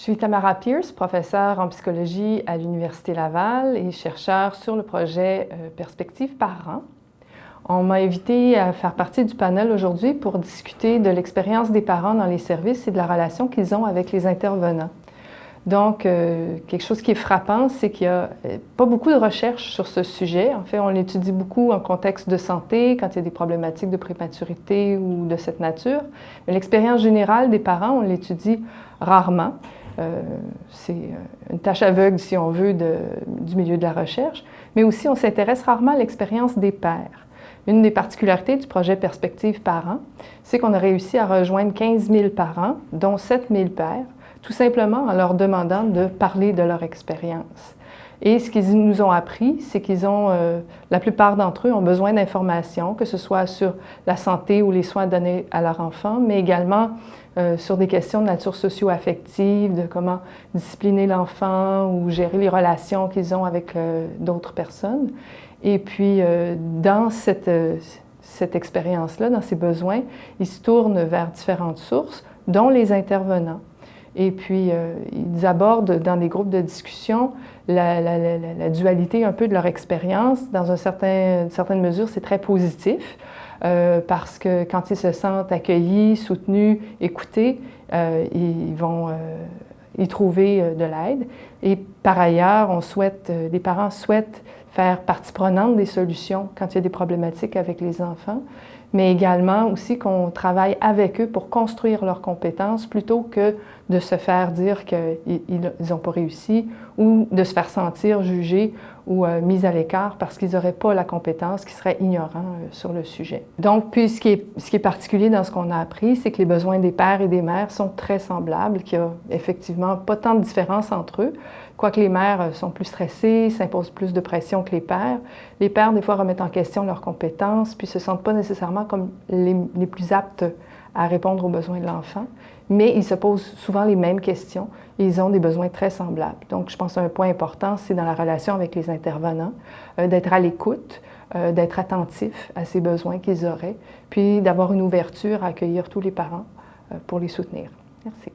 Je suis Tamara Pierce, professeure en psychologie à l'Université Laval et chercheure sur le projet Perspectives Parents. On m'a invité à faire partie du panel aujourd'hui pour discuter de l'expérience des parents dans les services et de la relation qu'ils ont avec les intervenants. Donc, quelque chose qui est frappant, c'est qu'il n'y a pas beaucoup de recherches sur ce sujet. En fait, on l'étudie beaucoup en contexte de santé, quand il y a des problématiques de prématurité ou de cette nature. Mais l'expérience générale des parents, on l'étudie rarement. C'est une tâche aveugle, si on veut, du milieu de la recherche. Mais aussi, on s'intéresse rarement à l'expérience des pères. Une des particularités du projet Perspectives Parents, c'est qu'on a réussi à rejoindre 15 000 parents, dont 7 000 pères, tout simplement en leur demandant de parler de leur expérience. Et ce qu'ils nous ont appris, c'est qu'ils ont, la plupart d'entre eux ont besoin d'informations, que ce soit sur la santé ou les soins donnés à leur enfant, mais également sur des questions de nature socio-affective, de comment discipliner l'enfant ou gérer les relations qu'ils ont avec d'autres personnes. Et puis, dans cette expérience-là, dans ces besoins, ils se tournent vers différentes sources, dont les intervenants. Et puis, ils abordent dans des groupes de discussion la dualité un peu de leur expérience. Dans une certaine mesure, c'est très positif parce que quand ils se sentent accueillis, soutenus, écoutés, ils vont y trouver de l'aide. Et par ailleurs, les parents souhaitent faire partie prenante des solutions quand il y a des problématiques avec les enfants, mais également aussi qu'on travaille avec eux pour construire leurs compétences plutôt que de se faire dire qu'ils n'ont pas réussi ou de se faire sentir jugés ou mis à l'écart parce qu'ils n'auraient pas la compétence, qu'ils seraient ignorants sur le sujet. Donc, puis ce qui est particulier dans ce qu'on a appris, c'est que les besoins des pères et des mères sont très semblables, qu'il n'y a effectivement pas tant de différence entre eux, quoique les mères sont plus stressées, s'imposent plus de pression que les pères. Les pères, des fois, remettent en question leurs compétences, puis ne se sentent pas nécessairement comme les plus aptes à répondre aux besoins de l'enfant, mais ils se posent souvent les mêmes questions et ils ont des besoins très semblables. Donc, je pense qu'un point important, c'est dans la relation avec les intervenants, d'être à l'écoute, d'être attentif à ces besoins qu'ils auraient, puis d'avoir une ouverture à accueillir tous les parents pour les soutenir. Merci.